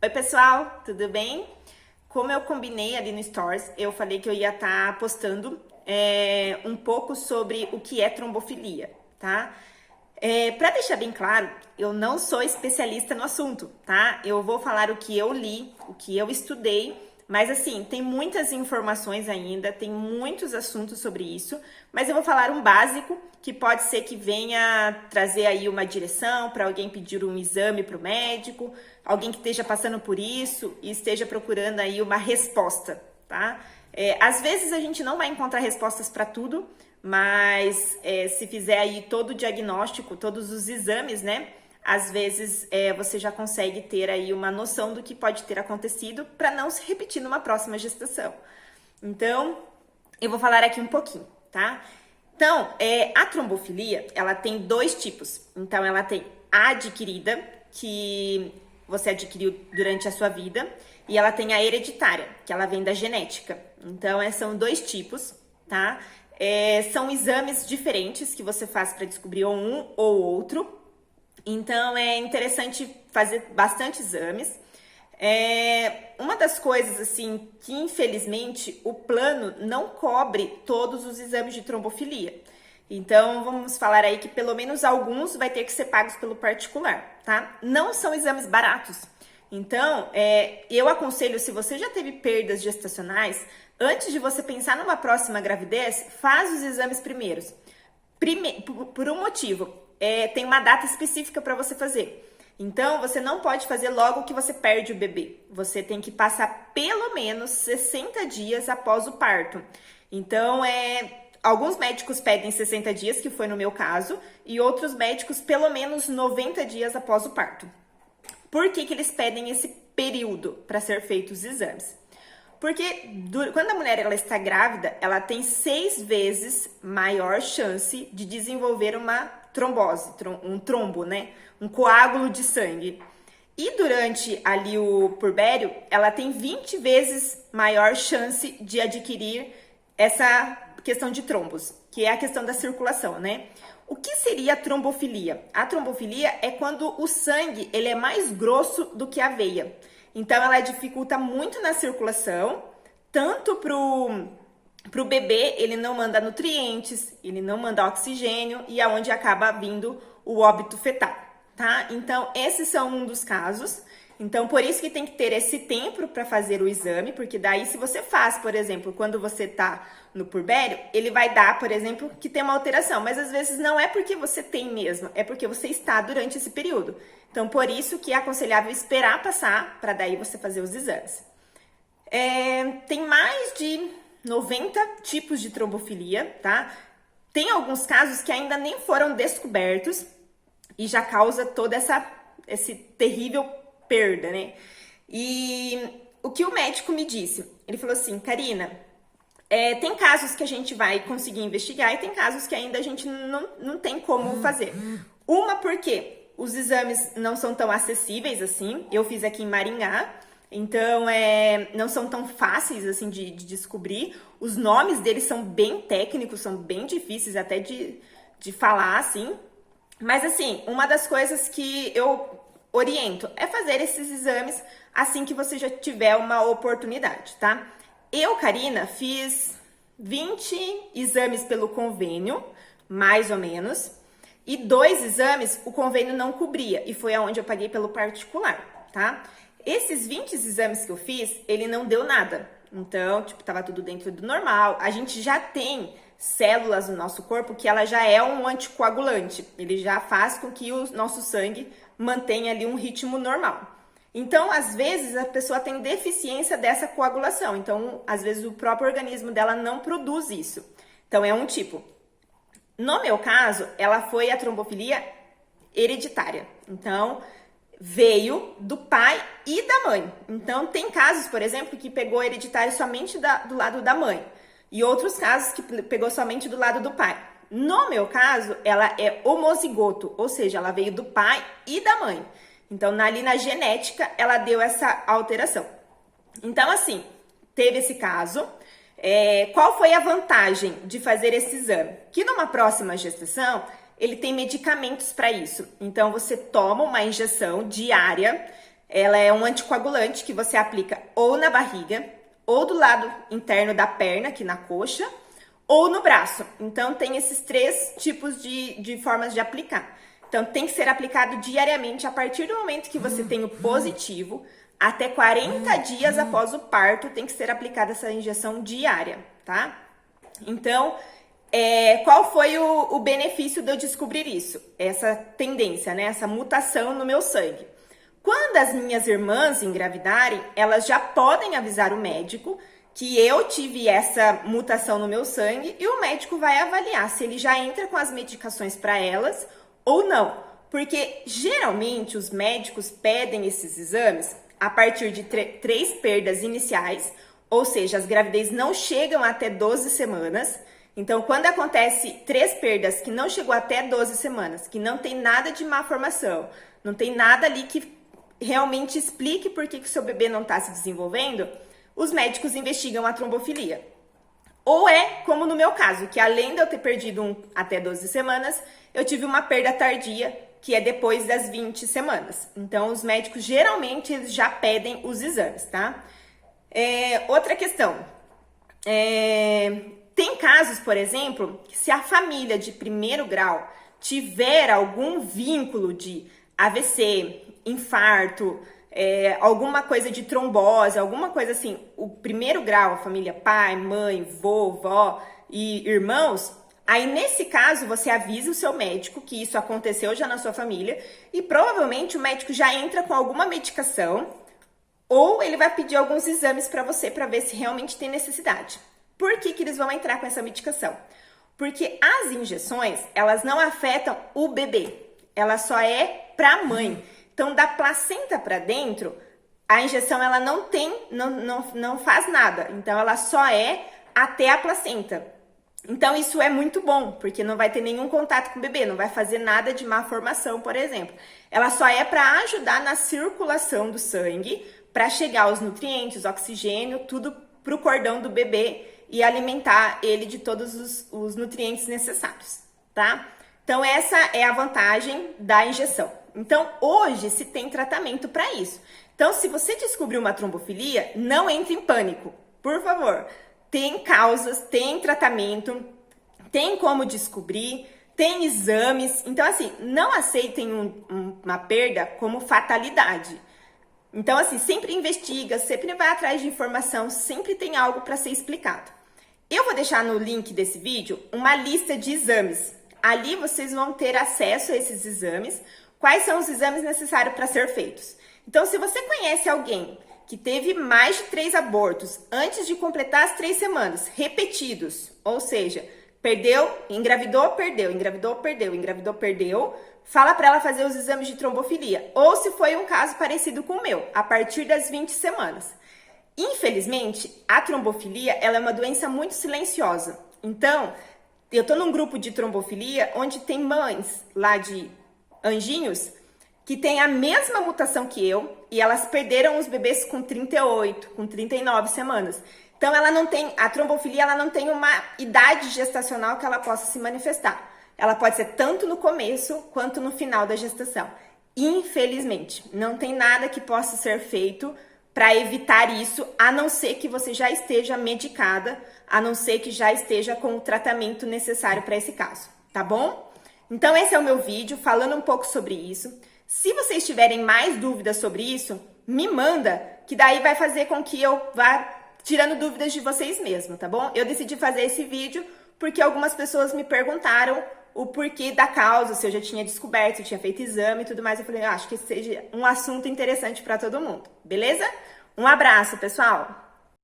Oi, pessoal, tudo bem? Como eu combinei ali no Stories, eu falei que eu ia estar postando um pouco sobre o que é trombofilia, tá? Para deixar bem claro, eu não sou especialista no assunto, tá? Eu vou falar o que eu li, o que eu estudei, mas assim, tem muitas informações ainda, tem muitos assuntos sobre isso, mas eu vou falar um básico que pode ser que venha trazer aí uma direção para alguém pedir um exame para o médico, alguém que esteja passando por isso e esteja procurando aí uma resposta, tá? Às vezes a gente não vai encontrar respostas para tudo, mas se fizer aí todo o diagnóstico, todos os exames, né? Às vezes você já consegue ter aí uma noção do que pode ter acontecido para não se repetir numa próxima gestação. Então, eu vou falar aqui um pouquinho, tá? Então, a trombofilia, ela tem dois tipos. Então, ela tem a adquirida, que você adquiriu durante a sua vida, e ela tem a hereditária, que ela vem da genética. Então, são dois tipos, tá? São exames diferentes que você faz para descobrir ou um ou outro. Então, é interessante fazer bastante exames. Uma das coisas, assim, que infelizmente o plano não cobre todos os exames de trombofilia. Então, vamos falar aí que pelo menos alguns vai ter que ser pagos pelo particular, tá? Não são exames baratos. Então, eu aconselho, se você já teve perdas gestacionais, antes de você pensar numa próxima gravidez, faz os exames primeiros. Por um motivo, tem uma data específica para você fazer. Então, você não pode fazer logo que você perde o bebê. Você tem que passar pelo menos 60 dias após o parto. Então, alguns médicos pedem 60 dias, que foi no meu caso, e outros médicos pelo menos 90 dias após o parto. Por que eles pedem esse período para ser feitos os exames? Porque quando a mulher ela está grávida, ela tem 6 vezes maior chance de desenvolver uma trombose, um trombo, né? Um coágulo de sangue. E durante ali o puerpério, ela tem 20 vezes maior chance de adquirir essa questão de trombos, que é a questão da circulação, né? O que seria a trombofilia? A trombofilia é quando o sangue ele é mais grosso do que a veia. Então, ela dificulta muito na circulação, tanto pro bebê, ele não manda nutrientes, ele não manda oxigênio e é onde acaba vindo o óbito fetal, tá? Então, esses são um dos casos. Então, por isso que tem que ter esse tempo para fazer o exame, porque daí se você faz, por exemplo, quando você tá no puerpério, ele vai dar, por exemplo, que tem uma alteração, mas às vezes não é porque você tem mesmo, é porque você está durante esse período. Então, por isso que é aconselhável esperar passar para daí você fazer os exames. Tem mais de 90 tipos de trombofilia, tá? Tem alguns casos que ainda nem foram descobertos e já causa toda esse terrível perda, né? E o que o médico me disse? Ele falou assim, Karina, tem casos que a gente vai conseguir investigar e tem casos que ainda a gente não tem como fazer. Uma porque os exames não são tão acessíveis assim, eu fiz aqui em Maringá, então não são tão fáceis assim de descobrir. Os nomes deles são bem técnicos, são bem difíceis até de falar assim. Mas assim, uma das coisas que eu oriento é fazer esses exames assim que você já tiver uma oportunidade, tá? Eu, Karina, fiz 20 exames pelo convênio, mais ou menos, e 2 exames o convênio não cobria, e foi aonde eu paguei pelo particular, tá? Esses 20 exames que eu fiz, ele não deu nada. Então, tipo, tava tudo dentro do normal. A gente já tem células no nosso corpo que ela já é um anticoagulante. Ele já faz com que o nosso sangue mantenha ali um ritmo normal. Então, às vezes, a pessoa tem deficiência dessa coagulação. Então, às vezes, o próprio organismo dela não produz isso. Então, é um tipo. No meu caso, ela foi a trombofilia hereditária. Então, veio do pai e da mãe. Então, tem casos, por exemplo, que pegou hereditário somente do lado da mãe. E outros casos que pegou somente do lado do pai. No meu caso, ela é homozigoto, ou seja, ela veio do pai e da mãe. Então, ali na genética, ela deu essa alteração. Então, assim, teve esse caso. Qual foi a vantagem de fazer esse exame? Que numa próxima gestação, ele tem medicamentos para isso. Então, você toma uma injeção diária Ela é um anticoagulante que você aplica ou na barriga, ou do lado interno da perna, aqui na coxa, ou no braço. Então, tem esses 3 tipos de formas de aplicar. Então, tem que ser aplicado diariamente a partir do momento que você tem o positivo, até 40 dias após o parto, tem que ser aplicada essa injeção diária, tá? Então, qual foi o benefício de eu descobrir isso? Essa tendência, né? Essa mutação no meu sangue. Quando as minhas irmãs engravidarem, elas já podem avisar o médico que eu tive essa mutação no meu sangue e o médico vai avaliar se ele já entra com as medicações para elas ou não. Porque geralmente os médicos pedem esses exames a partir de 3 perdas iniciais, ou seja, as gravidez não chegam até 12 semanas. Então, quando acontece 3 perdas que não chegou até 12 semanas, que não tem nada de má formação, não tem nada ali que realmente explique por que o seu bebê não está se desenvolvendo, os médicos investigam a trombofilia. Ou como no meu caso, que além de eu ter perdido até 12 semanas, eu tive uma perda tardia, que é depois das 20 semanas. Então, os médicos, geralmente, eles já pedem os exames, tá? Outra questão. Tem casos, por exemplo, que se a família de primeiro grau tiver algum vínculo de AVC, infarto, alguma coisa de trombose, alguma coisa assim, o primeiro grau, a família pai, mãe, vô, vó e irmãos, aí nesse caso você avisa o seu médico que isso aconteceu já na sua família e provavelmente o médico já entra com alguma medicação ou ele vai pedir alguns exames para você para ver se realmente tem necessidade. Por que eles vão entrar com essa medicação? Porque as injeções, elas não afetam o bebê, ela só é para a mãe. Então, da placenta para dentro, a injeção ela não faz nada. Então, ela só é até a placenta. Então, isso é muito bom, porque não vai ter nenhum contato com o bebê, não vai fazer nada de má formação, por exemplo. Ela só é para ajudar na circulação do sangue, para chegar os nutrientes, oxigênio, tudo para o cordão do bebê e alimentar ele de todos os nutrientes necessários, tá? Então, essa é a vantagem da injeção. Então, hoje se tem tratamento para isso. Então, se você descobrir uma trombofilia, não entre em pânico, por favor. Tem causas, tem tratamento, tem como descobrir, tem exames. Então, assim, não aceitem uma perda como fatalidade. Então, assim, sempre investiga, sempre vai atrás de informação, sempre tem algo para ser explicado. Eu vou deixar no link desse vídeo uma lista de exames. Ali vocês vão ter acesso a esses exames, quais são os exames necessários para ser feitos. Então, se você conhece alguém que teve mais de 3 abortos antes de completar as 3 semanas, repetidos, ou seja, engravidou, perdeu, fala para ela fazer os exames de trombofilia. Ou se foi um caso parecido com o meu, a partir das 20 semanas. Infelizmente, a trombofilia ela é uma doença muito silenciosa. Então, eu tô num grupo de trombofilia onde tem mães lá de Anjinhos que têm a mesma mutação que eu e elas perderam os bebês com 38, com 39 semanas. Então, a trombofilia ela não tem uma idade gestacional que ela possa se manifestar. Ela pode ser tanto no começo quanto no final da gestação. Infelizmente, não tem nada que possa ser feito para evitar isso, a não ser que você já esteja medicada, a não ser que já esteja com o tratamento necessário para esse caso, tá bom? Então, esse é o meu vídeo falando um pouco sobre isso. Se vocês tiverem mais dúvidas sobre isso, me manda, que daí vai fazer com que eu vá tirando dúvidas de vocês mesmos, tá bom? Eu decidi fazer esse vídeo porque algumas pessoas me perguntaram o porquê da causa, se eu já tinha descoberto, se eu tinha feito exame e tudo mais. Eu falei, acho que seja um assunto interessante para todo mundo, beleza? Um abraço, pessoal!